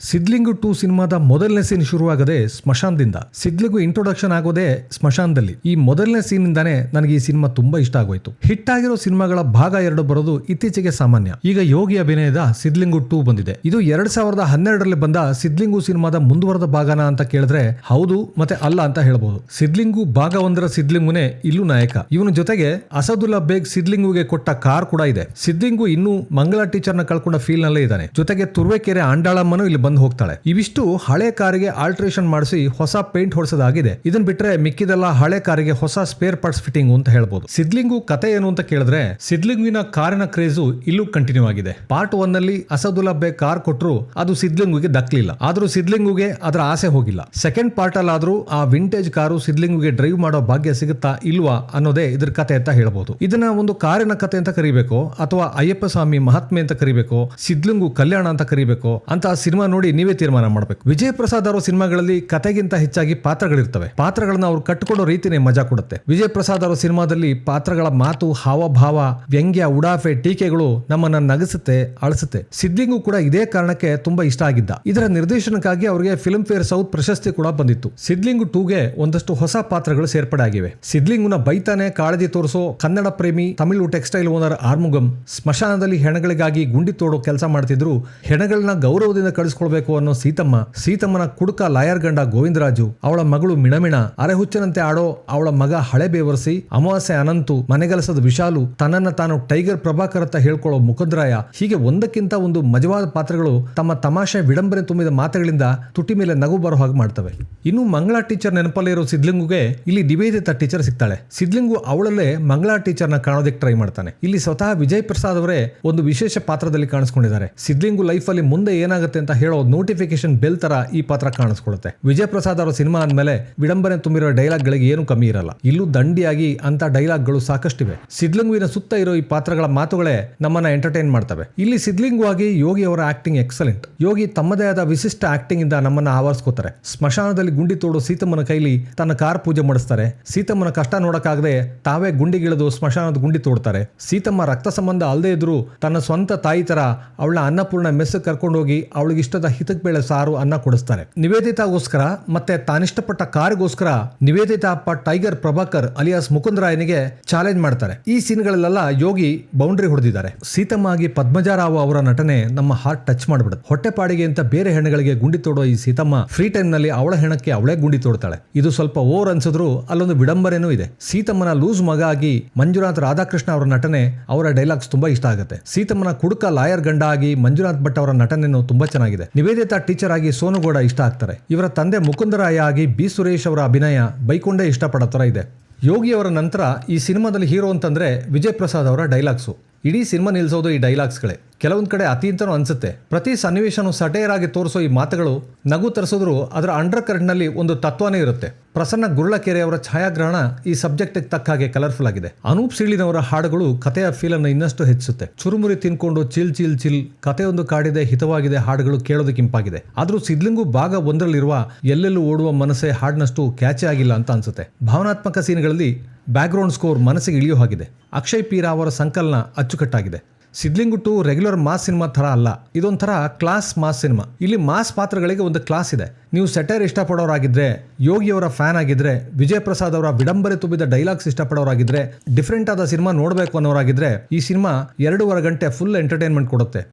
ಸಿದ್ಲಿಂಗು 2 ಸಿನಿಮಾದ ಮೊದಲನೇ scene ಶುರುವಾಗದೆ ಸ್ಮಶಾನದಿಂದ. Sidlingu introduction ಆಗೋದೇ ಸ್ಮಶಾನದಲ್ಲಿ. ಈ ಮೊದಲನೇ ಸೀನ್ ಇಂದಾನೆ ನನಗೆ ಈ ಸಿನಿಮಾ ತುಂಬಾ ಇಷ್ಟ ಆಗೋಯ್ತು. ಹಿಟ್ ಆಗಿರೋ ಸಿನಿಮಾಗಳ ಭಾಗ 2 ಬರೋದು ಇತ್ತೀಚೆಗೆ ಸಾಮಾನ್ಯ. ಈಗ ಯೋಗಿ ಅಭಿನಯದ ಸಿದ್ಲಿಂಗು 2 ಬಂದಿದೆ. ಇದು 2012ರಲ್ಲಿ ಬಂದ ಸಿದ್ಲಿಂಗು ಸಿನಿಮಾದ ಮುಂದುವರೆದ ಭಾಗನ ಅಂತ ಕೇಳಿದ್ರೆ ಹೌದು ಮತ್ತೆ ಅಲ್ಲ ಅಂತ ಹೇಳ್ಬಹುದು. ಸಿದ್ಲಿಂಗು ಭಾಗ 1ರ ಸಿದ್ಲಿಂಗುನೇ ಇಲ್ಲೂ ನಾಯಕ. ಇವನ ಜೊತೆಗೆ ಅಸದುಲ್ಲಾ ಬೇಗ್ ಸಿದ್ಲಿಂಗುಗೆ ಕೊಟ್ಟ ಕಾರ್ ಕೂಡ ಇದೆ. ಸಿದ್ಲಿಂಗು ಇನ್ನೂ ಮಂಗಳ ಟೀಚರ್ ನ ಕಳ್ಕೊಂಡ ಫೀಲ್ ನಲ್ಲೇ ಇದ್ದಾನೆ. ಜೊತೆಗೆ ತುರುವೇಕೆರೆ ಆಂಡಾಳಮ್ಮನು ಇಲ್ಲಿ ಬಂದು ಹೋಗ್ತಾಳೆ. ಇವಿಷ್ಟು ಹಳೆ ಕಾರಿಗೆ ಆಲ್ಟ್ರೇಷನ್ ಮಾಡಿಸಿ ಹೊಸ ಪೇಂಟ್ ಹೊಡೆಸೋದಾಗಿದೆ. ಇದನ್ ಬಿಟ್ರೆ ಮಿಕ್ಕಿದೆಲ್ಲ ಹಳೆ ಕಾರಿಗೆ ಹೊಸ ಸ್ಪೇರ್ ಪಾರ್ಟ್ಸ್ ಫಿಟ್ಟಿಂಗ್ ಅಂತ ಹೇಳ್ಬೋದು. ಸಿದ್ಲಿಂಗು ಕತೆ ಏನು ಅಂತ ಕೇಳಿದ್ರೆ ಸಿದ್ಲಿಂಗುವಿನ ಕಾರಿನ ಕ್ರೇಜು ಇಲ್ಲೂ ಕಂಟಿನ್ಯೂ ಆಗಿದೆ. ಪಾರ್ಟ್ 1 ನಲ್ಲಿ ಅಸದುಲ್ಲಾ ಬೇಗ್ ಕಾರ್ ಕೊಟ್ರು ಅದು ಸಿದ್ಲಿಂಗುಗೆ ದಕ್ಕಲಿಲ್ಲ. ಆದ್ರೂ ಸಿದ್ಲಿಂಗುಗೆ ಅದರ ಆಸೆ ಹೋಗಿಲ್ಲ. ಸೆಕೆಂಡ್ ಪಾರ್ಟ್ ಅಲ್ಲಾದ್ರೂ ಆ ವಿಂಟೇಜ್ ಕಾರು ಸಿದ್ಲಿಂಗುಗೆ ಡ್ರೈವ್ ಮಾಡೋ ಭಾಗ್ಯ ಸಿಗುತ್ತಾ ಇಲ್ವಾ ಅನ್ನೋದೇ ಇದ್ರ ಕತೆ ಅಂತ ಹೇಳ್ಬೋದು. ಇದನ್ನ ಒಂದು ಕಾರಿನ ಕತೆ ಅಂತ ಕರಿಬೇಕು ಅಥವಾ ಅಯ್ಯಪ್ಪ ಸ್ವಾಮಿ ಮಹಾತ್ಮೆ ಅಂತ ಕರಿಬೇಕು, ಸಿದ್ಲಿಂಗು ಕಲ್ಯಾಣ ಅಂತ ಕರಿಬೇಕು ಅಂತ ಸಿನಿಮಾ ನೋಡಿ ನೀವೇ ತೀರ್ಮಾನ ಮಾಡಬೇಕು. ವಿಜಯ್ ಪ್ರಸಾದ್ ಅವರ ಸಿನಿಮಾಗಳಲ್ಲಿ ಕತೆಗಿಂತ ಹೆಚ್ಚಾಗಿ ಪಾತ್ರಗಳಿರ್ತವೆ. ಪಾತ್ರಗಳನ್ನ ಅವ್ರು ಕಟ್ಟಿಕೊಡೋ ರೀತಿನೇ ಮಜಾ ಕೊಡುತ್ತೆ. ವಿಜಯ್ ಪ್ರಸಾದ್ ಅವರ ಸಿನಿಮಾದಲ್ಲಿ ಪಾತ್ರಗಳ ಮಾತು, ಹಾವಭಾವ, ವ್ಯಂಗ್ಯ, ಉಡಾಫೆ, ಟೀಕೆಗಳು ನಮ್ಮನ್ನ ನಗಿಸುತ್ತೆ, ಅಳಿಸುತ್ತೆ. ಸಿದ್ಲಿಂಗು ಕೂಡ ಇದೇ ಕಾರಣಕ್ಕೆ ತುಂಬಾ ಇಷ್ಟ ಆಗಿದ್ದ. ಇದರ ನಿರ್ದೇಶನಕ್ಕಾಗಿ ಅವರಿಗೆ ಫಿಲ್ಮ್ ಫೇರ್ ಸೌತ್ ಪ್ರಶಸ್ತಿ ಕೂಡ ಬಂದಿತ್ತು. ಸಿದ್ಲಿಂಗು 2ಗೆ ಒಂದಷ್ಟು ಹೊಸ ಪಾತ್ರಗಳು ಸೇರ್ಪಡೆ ಆಗಿವೆ. ಸಿದ್ಲಿಂಗುನ ಬೈತಾನೆ ಕಾಳಜಿ ತೋರಿಸೋ ಕನ್ನಡ ಪ್ರೇಮಿ ತಮಿಳು ಟೆಕ್ಸ್ಟೈಲ್ ಓನರ್ ಆರ್ಮುಗಂ ಸ್ಮಶಾನದಲ್ಲಿ ಹೆಣಗಳಿಗಾಗಿ ಗುಂಡಿ ತೋಡೋ ಕೆಲಸ ಮಾಡ್ತಿದ್ರು. ಹೆಣಗಳನ್ನ ಗೌರವದಿಂದ ಕಳಿಸ್ಕೊಳ್ಬೇಕು ಅನ್ನೋ ಸೀತಮ್ಮನ ಕುಡುಕ ಲಾಯರ್ ಗಂಡ ಗೋವಿಂದರಾಜು, ಅವಳ ಮಗಳು ಮಿಣಮಿಣ, ಅರೆಹುಚ್ಚನಂತೆ ಆಡೋ ಅವಳ ಮಗ ಹಳೆ ಬೇವರ್ಸಿ, ಅಮಾವಾಸ್ಯೆ ಅನಂತು, ಮನೆಗೆಲಸದ ವಿಶಾಲು, ತನ್ನನ್ನ ತಾನು ಟೈಗರ್ ಪ್ರಭಾಕರ್ ಅಂತ ಹೇಳ್ಕೊಳ್ಳೋ ಮುಖದ್ರಾಯ, ಹೀಗೆ ಒಂದಕ್ಕಿಂತ ಒಂದು ಮಜವಾದ ಪಾತ್ರಗಳು ತಮ್ಮ ತಮಾಷೆ ವಿಡಂಬನೆ ತುಂಬಿದ ಮಾತುಗಳಿಂದ ತುಟಿ ಮೇಲೆ ನಗು ಬರೋ ಹಾಗೆ ಮಾಡ್ತವೆ. ಇನ್ನು ಮಂಗಳಾ ಟೀಚರ್ ನೆನಪಲ್ಲೇ ಇರೋ ಸಿದ್ಲಿಂಗುಗೆ ಇಲ್ಲಿ ನಿವೇದಿತಾ ಟೀಚರ್ ಸಿಗ್ತಾಳೆ. ಸಿದ್ಲಿಂಗು ಅವಳಲ್ಲೇ ಮಂಗಳಾ ಟೀಚರ್ ನ ಕಾಣೋದಕ್ಕೆ ಟ್ರೈ ಮಾಡ್ತಾನೆ. ಇಲ್ಲಿ ಸ್ವತಃ ವಿಜಯ್ ಪ್ರಸಾದ್ ಅವರೇ ಒಂದು ವಿಶೇಷ ಪಾತ್ರದಲ್ಲಿ ಕಾಣಿಸ್ಕೊಂಡಿದ್ದಾರೆ. ಸಿದ್ಲಿಂಗು ಲೈಫ್ ಅಲ್ಲಿ ಮುಂದೆ ಏನಾಗುತ್ತೆ ಅಂತ ಹೇಳೋ ನೋಟಿಫಿಕೇಶನ್ ಬೆಲ್ ತರ ಈ ಪಾತ್ರ ಕಾಣಿಸ್ಕೊಳ್ಳುತ್ತೆ. ವಿಜಯ್ ಪ್ರಸಾದ್ ಅವರ ಸಿನಿಮಾ ಅಂದ್ಮೇಲೆ ವಿಡಂಬನೆ ತುಂಬಿರೋ ಡೈಲಾಗ್ ಗಳಿಗೆ ಏನು ಕಮ್ಮಿ ಇರಲ್ಲ. ಇಲ್ಲೂ ದಂಡಿಯಾಗಿ ಅಂತ ಡೈಲಾಗ್ ಗಳು ಸಾಕಷ್ಟಿವೆ. ಸಿದ್ಲಿಂಗುವಿನ ಸುತ್ತ ಇರೋ ಈ ಪಾತ್ರಗಳ ಮಾತುಗಳೇ ನಮ್ಮನ್ನ ಎಂಟರ್ಟೈನ್ ಮಾಡ್ತವೆ. ಇಲ್ಲಿ ಸಿದ್ಲಿಂಗು ಆಗಿ ಯೋಗಿ ಅವರ ಆಕ್ಟಿಂಗ್ ಎಕ್ಸಲೆಂಟ್. ಯೋಗಿ ತಮ್ಮದೇ ಆದ ವಿಶಿಷ್ಟ ಆಕ್ಟಿಂಗ್ ಇಂದ ನಮ್ಮನ್ನ ಆವರಿಸ್ಕೋತಾರೆ. ಸ್ಮಶಾನದಲ್ಲಿ ಗುಂಡಿ ತೋಡು ಸೀತಮ್ಮನ ಕೈಲಿ ತನ್ನ ಕಾರ್ ಪೂಜೆ ಮಾಡಿಸ್ತಾರೆ. ಸೀತಮ್ಮನ ಕಷ್ಟ ನೋಡಕ್ಕಾಗದೆ ತಾವೇ ಗುಂಡಿಗಿಳಿದು ಸ್ಮಶಾನದ ಗುಂಡಿ ತೋಡ್ತಾರೆ. ಸೀತಮ್ಮ ರಕ್ತ ಸಂಬಂಧ ಅಲ್ಲದೆ ಇದ್ರು ತನ್ನ ಸ್ವಂತ ತಾಯಿ ತರ ಅವಳ ಅನ್ನಪೂರ್ಣ ಮೆಸ್ ಕರ್ಕೊಂಡೋಗಿ ಅವಳಿಗೆ ಇಷ್ಟದ ಹಿತಕ್ ಬೇಳೆ ಸಾರು ಅನ್ನ ಕೊಡಿಸ್ತಾರೆ. ನಿವೇದಿತಾಗೋಸ್ಕರ ಮತ್ತೆ ತಾನಿಷ್ಟಪಟ್ಟ ಕಾರಿಗೋಸ್ಕರ ನಿವೇದಿತಾ ಅಪ್ಪ ಟೈಗರ್ ಪ್ರಭಾಕರ್ ಅಲಿಯಾಸ್ ಮುಕುಂದರಾಯನಿಗೆ ಚಾಲೆಂಜ್ ಮಾಡ್ತಾರೆ. ಈ ಸೀನ್ಗಳಲ್ಲೆಲ್ಲ ಯೋಗಿ ಬೌಂಡ್ರಿ ಹೊಡೆದಿದ್ದಾರೆ. ಸೀತಮ್ಮ ಆಗಿ ಪದ್ಮಜಾರಾವ್ ಅವರ ನಟನೆ ನಮ್ಮ ಹಾರ್ಟ್ ಟಚ್ ಮಾಡ್ಬಿಡುತ್ತೆ. ಹೊಟ್ಟೆಪಾಡಿಗೆ ಅಂತ ಬೇರೆ ಹೆಣ್ಣುಗಳಿಗೆ ಗುಂಡಿ ತೋಡೋ ಈ ಸೀತಮ್ಮ ಫ್ರೀ ಟೈಮ್ ನಲ್ಲಿ ಅವಳ ಹೆಣಕ್ಕೆ ಅವಳೇ ಗುಂಡಿ ತೋಡ್ತಾಳೆ. ಇದು ಸ್ವಲ್ಪ ಓವರ್ ಅನ್ಸಿದ್ರು ಅಲ್ಲೊಂದು ವಿಡಂಬನೆನೂ ಇದೆ. ಸೀತಮ್ಮನ ಲೂಸ್ ಮಗ ಆಗಿ ಮಂಜುನಾಥ್ ರಾಧಾಕೃಷ್ಣ ಅವರ ನಟನೆ, ಅವರ ಡೈಲಾಗ್ಸ್ ತುಂಬಾ ಇಷ್ಟ ಆಗುತ್ತೆ. ಸೀತಮ್ಮನ ಕುಡುಕ ಲಾಯರ್ ಗಂಡ ಆಗಿ ಮಂಜುನಾಥ್ ಭಟ್ ಅವರ ನಟನೆನೂ ತುಂಬಾ ಚೆನ್ನಾಗಿದೆ. ನಿವೇದಿತಾ ಟೀಚರ್ ಆಗಿ ಸೋನುಗೌಡ ಇಷ್ಟ ಆಗ್ತಾರೆ. ಇವರ ತಂದೆ ಮುಕುಂದರಾಯ ಆಗಿ ಬಿ ಸುರೇಶ್ ಅವರ ಅಭಿನಯ ಬೈಕೊಂಡೇ ಇಷ್ಟಪಡೋ ತರ ಇದೆ. ಯೋಗಿ ಅವರ ನಂತರ ಈ ಸಿನಿಮಾದಲ್ಲಿ ಹೀರೋ ಅಂತಂದ್ರೆ ವಿಜಯ್ ಪ್ರಸಾದ್ ಅವರ ಡೈಲಾಗ್ಸು. ಇಡೀ ಸಿನಿಮಾ ನಿಲ್ಸೋದು ಈ ಡೈಲಾಗ್ಸ್ಗಳೇ. ಕೆಲವೊಂದ್ ಕಡೆ ಅತಿ ಅಂತನೂ ಅನ್ಸುತ್ತೆ. ಪ್ರತಿ ಸನ್ನಿವೇಶನೂ ಸಟೇರ್ ಆಗಿ ತೋರಿಸೋ ಈ ಮಾತುಗಳು ನಗು ತರಿಸಿದ್ರು ಅದರ ಅಂಡರ್ ಕರೆಂಟ್ ನಲ್ಲಿ ಒಂದು ತತ್ವನೇ ಇರುತ್ತೆ. ಪ್ರಸನ್ನ ಗುರುಳಕೆರೆ ಅವರ ಛಾಯಾಗ್ರಹಣ ಈ ಸಬ್ಜೆಕ್ಟ್ ತಕ್ಕ ಹಾಗೆ ಕಲರ್ಫುಲ್ ಆಗಿದೆ. ಅನೂಪ್ ಸೀಳಿನವರ ಹಾಡುಗಳು ಕಥೆಯ ಫೀಲ್ ಅನ್ನು ಇನ್ನಷ್ಟು ಹೆಚ್ಚಿಸುತ್ತೆ. ಚುರುಮುರಿ ತಿನ್ಕೊಂಡು ಚಿಲ್ ಚಿಲ್ ಚಿಲ್ ಕಥೆಯೊಂದು ಕಾಡಿದೆ, ಹಿತವಾಗಿದೆ, ಹಾಡುಗಳು ಕೇಳೋದಕ್ಕೆ ಇಂಪಾಗಿದೆ. ಆದ್ರೂ ಸಿದ್ಲಿಂಗು ಭಾಗ 1ರಲ್ಲಿರುವ ಎಲ್ಲೆಲ್ಲೂ ಓಡುವ ಮನಸ್ಸೆ ಹಾಡಿನಷ್ಟು ಕ್ಯಾಚೆ ಆಗಿಲ್ಲ ಅಂತ ಅನ್ಸುತ್ತೆ. ಭಾವನಾತ್ಮಕ ಸೀನ್ಗಳಲ್ಲಿ ಬ್ಯಾಕ್ಗ್ರೌಂಡ್ ಸ್ಕೋರ್ ಮನಸ್ಸಿಗೆ ಇಳಿಯೋ ಹಾಗಿದೆ. ಅಕ್ಷಯ್ ಪೀರಾ ಅವರ ಸಂಕಲನ ಅಚ್ಚುಕಟ್ಟಾಗಿದೆ. ಸಿದ್ಲಿಂಗು 2 ರೆಗ್ಯುಲರ್ ಮಾಸ್ ಸಿನಿಮಾ ಥರ ಅಲ್ಲ, ಇದೊಂಥರ ಕ್ಲಾಸ್ ಮಾಸ್ ಸಿನಿಮಾ. ಇಲ್ಲಿ ಮಾಸ್ ಪಾತ್ರಗಳಿಗೆ ಒಂದು ಕ್ಲಾಸ್ ಇದೆ. ನೀವು ಸೆಟೈರ್ ಇಷ್ಟಪಡೋರಾಗಿದ್ರೆ, ಯೋಗಿಯವರ ಫ್ಯಾನ್ ಆಗಿದ್ರೆ, ವಿಜಯ್ ಪ್ರಸಾದ್ ಅವರ ವಿಡಂಬನೆ ತುಂಬಿದ ಡೈಲಾಗ್ಸ್ ಇಷ್ಟಪಡೋರಾಗಿದ್ರೆ, ಡಿಫ್ರೆಂಟ್ ಆದ ಸಿನಿಮಾ ನೋಡಬೇಕು ಅನ್ನೋರಾಗಿದ್ರೆ ಈ ಸಿನಿಮಾ 2.5 ಗಂಟೆ ಫುಲ್ ಎಂಟರ್ಟೈನ್ಮೆಂಟ್ ಕೊಡುತ್ತೆ.